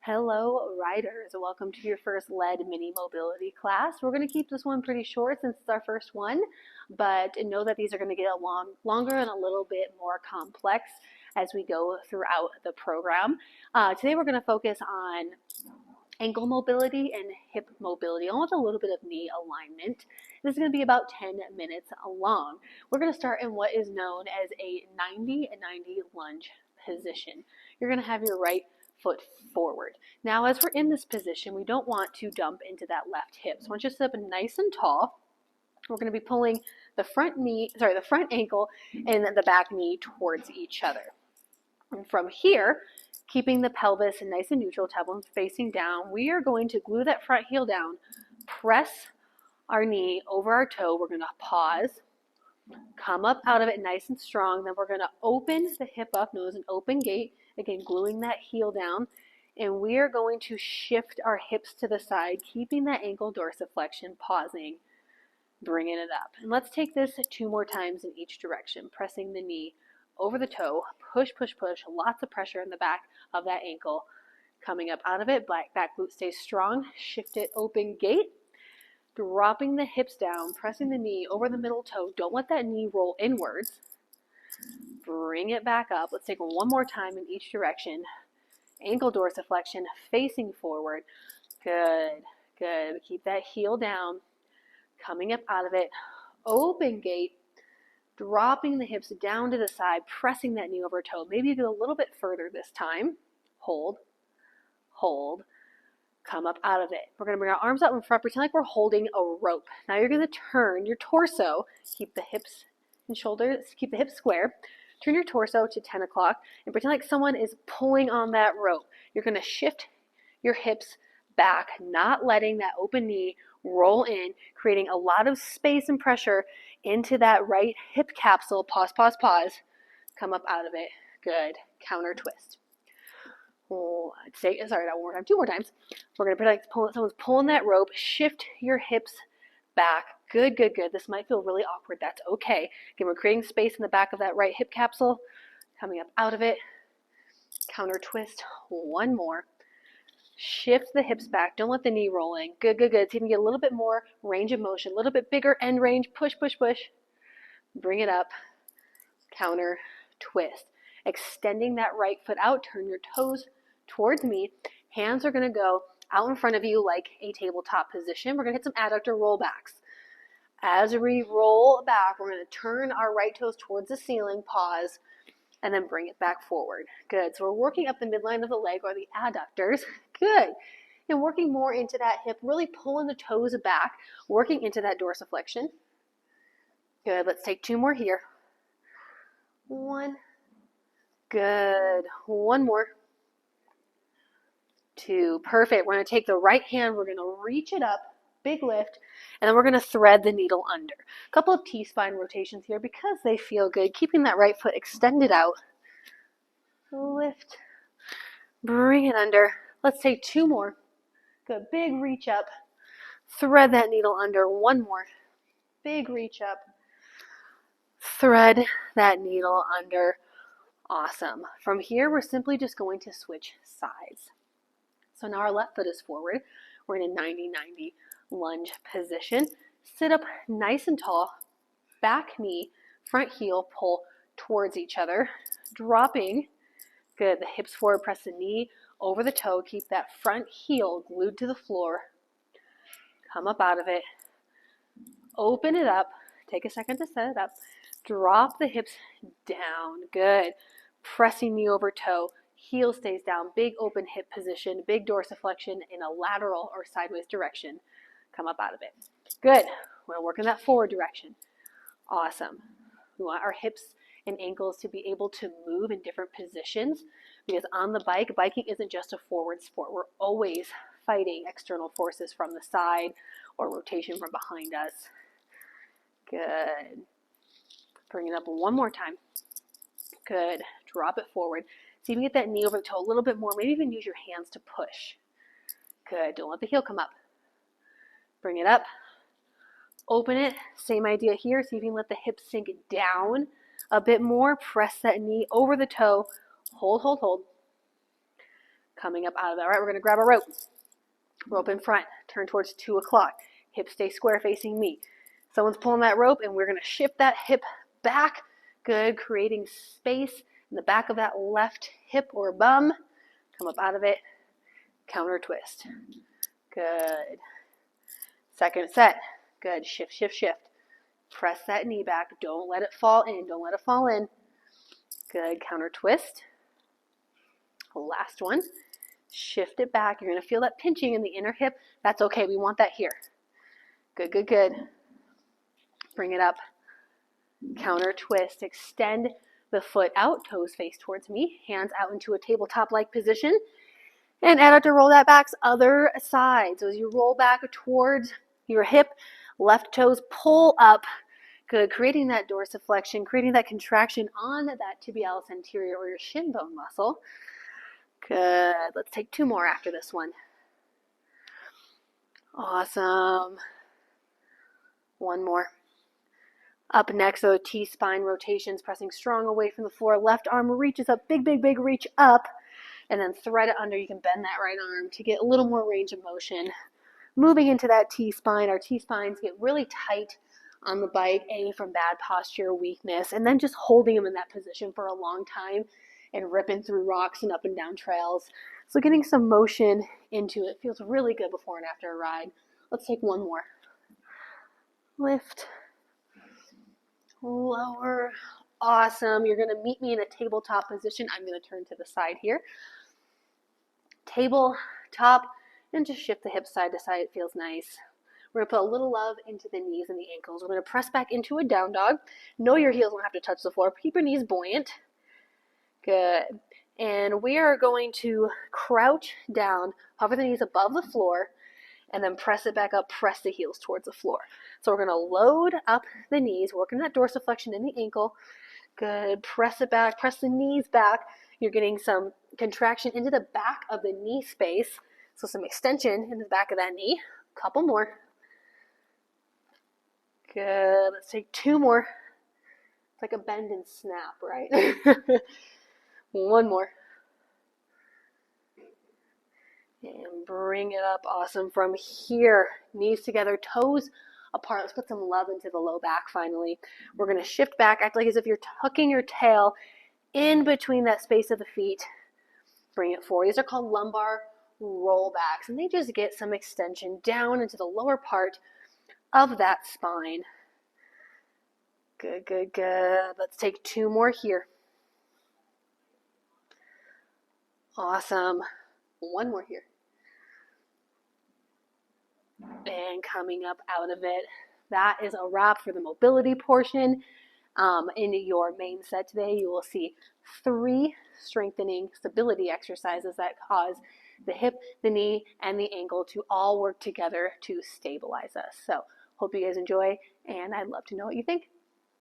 Hello riders, welcome to your first lead mini mobility class. We're going to keep this one pretty short since it's our first one, but know that these are going to get longer and a little bit more complex as we go throughout the program. Today we're going to focus on ankle mobility and hip mobility, along with a little bit of knee alignment. This is going to be about 10 minutes long. We're going to start in what is known as a 90-90 lunge position. You're going to have your right foot forward. Now, as we're in this position, we don't want to dump into that left hip. So once you sit up nice and tall, we're going to be pulling the front ankle and the back knee towards each other. And from here, keeping the pelvis nice and neutral, tailbone facing down, we are going to glue that front heel down, press our knee over our toe. We're going to pause, come up out of it nice and strong. Then we're going to open the hip up, known as an open gate. Again, gluing that heel down. And we are going to shift our hips to the side, keeping that ankle dorsiflexion, pausing, bringing it up. And let's take this 2 more times in each direction, pressing the knee over the toe, push, push, push, lots of pressure in the back of that ankle. Coming up out of it, back glute stays strong, shift it, open gate, dropping the hips down, pressing the knee over the middle toe. Don't let that knee roll inwards. Bring it back up. Let's take 1 more time in each direction. Ankle dorsiflexion, facing forward. Good, good. Keep that heel down, coming up out of it, open gate, dropping the hips down to the side, pressing that knee over toe. Maybe you go a little bit further this time. Hold, hold, come up out of it. We're going to bring our arms out in front, pretend like we're holding a rope. Now you're going to turn your torso, keep the hips and shoulders, keep the hips square. Turn your torso to 10 o'clock and pretend like someone is pulling on that rope. You're going to shift your hips back, not letting that open knee roll in, creating a lot of space and pressure into that right hip capsule. Pause, pause, pause. Come up out of it. Good. Counter twist. Sorry, not 1 more time, 2 more times. We're going to pretend like someone's pulling that rope. Shift your hips back. Good, good, good. This might feel really awkward. That's okay. Again, we're creating space in the back of that right hip capsule. Coming up out of it. Counter twist. 1 more. Shift the hips back. Don't let the knee roll in. Good, good, good. See if you can get a little bit more range of motion, a little bit bigger end range. Push, push, push. Bring it up. Counter twist. Extending that right foot out. Turn your toes towards me. Hands are going to go out in front of you like a tabletop position. We're going to hit some adductor rollbacks. As we roll back, we're going to turn our right toes towards the ceiling, pause, and then bring it back forward. Good. So we're working up the midline of the leg or the adductors. Good. And working more into that hip, really pulling the toes back, working into that dorsiflexion. Good. Let's take 2 more here. 1. Good. 1 more. 2. Perfect. We're going to take the right hand, we're going to reach it up, big lift, and then we're going to thread the needle under. A couple of T-spine rotations here because they feel good. Keeping that right foot extended out. Lift. Bring it under. Let's take 2 more. Good. Big reach up. Thread that needle under. 1 more. Big reach up. Thread that needle under. Awesome. From here, we're simply just going to switch sides. So now our left foot is forward. We're in a 90-90 lunge position. Sit up nice and tall. Back knee, front heel, pull towards each other. Dropping. Good. The hips forward, press the knee over the toe. Keep that front heel glued to the floor. Come up out of it. Open it up. Take a second to set it up. Drop the hips down. Good. Pressing knee over toe. Heel stays down. Big open hip position. Big dorsiflexion in a lateral or sideways direction. Come up out of it. Good. We're working that forward direction. Awesome. We want our hips and ankles to be able to move in different positions because on the bike, biking isn't just a forward sport. We're always fighting external forces from the side or rotation from behind us. Good. Bring it up 1 more time. Good. Drop it forward. See if you can get that knee over the toe a little bit more. Maybe even use your hands to push. Good. Don't let the heel come up. Bring it up. Open it. Same idea here. See if you can let the hips sink down a bit more. Press that knee over the toe. Hold, hold, hold. Coming up out of that. All right, we're going to grab a rope. Rope in front. Turn towards 2 o'clock. Hips stay square facing me. Someone's pulling that rope, and we're going to shift that hip back. Good, creating space in the back of that left hip or bum. Come up out of it. Counter twist. Good. Second set. Good. Shift, shift, shift. Press that knee back. Don't let it fall in. Don't let it fall in. Good. Counter twist. Last one. Shift it back. You're going to feel that pinching in the inner hip. That's okay. We want that here. Good, good, good. Bring it up. Counter twist. Extend the foot out. Toes face towards me. Hands out into a tabletop-like position. And add out to roll that back other side. So as you roll back towards your hip, left toes pull up. Good. Creating that dorsiflexion, creating that contraction on that tibialis anterior or your shin bone muscle. Good. Let's take 2 more after this one. Awesome. 1 more. Up next, so T-spine rotations, pressing strong away from the floor. Left arm reaches up, big, big, big reach up. And then thread it under. You can bend that right arm to get a little more range of motion. Moving into that T-spine. Our T-spines get really tight on the bike, from bad posture, weakness, and then just holding them in that position for a long time and ripping through rocks and up and down trails. So getting some motion into it feels really good before and after a ride. Let's take 1 more. Lift. Lower. Awesome. You're going to meet me in a tabletop position. I'm going to turn to the side here. Tabletop, and just shift the hips side to side. It feels nice. We're going to put a little love into the knees and the ankles. We're going to press back into a down dog. Know your heels don't have to touch the floor. Keep your knees buoyant. Good. And we are going to crouch down, hover the knees above the floor, and then press it back up, press the heels towards the floor. So we're going to load up the knees, working that dorsiflexion in the ankle. Good. Press it back, press the knees back. You're getting some contraction into the back of the knee space. So some extension in the back of that knee. Couple more. Good. Let's take 2 more. It's like a bend and snap, right? 1 more. And bring it up. Awesome. From here, knees together, toes apart. Let's put some love into the low back finally. We're going to shift back, act like as if you're tucking your tail in between that space of the feet. Bring it forward. These are called lumbar rollbacks, and they just get some extension down into the lower part of that spine. Good, good, good. Let's take 2 more here. Awesome. 1 more here. And coming up out of it. That is a wrap for the mobility portion. In your main set today, you will see 3 strengthening stability exercises that cause the hip, the knee, and the ankle to all work together to stabilize us. So hope you guys enjoy, and I'd love to know what you think.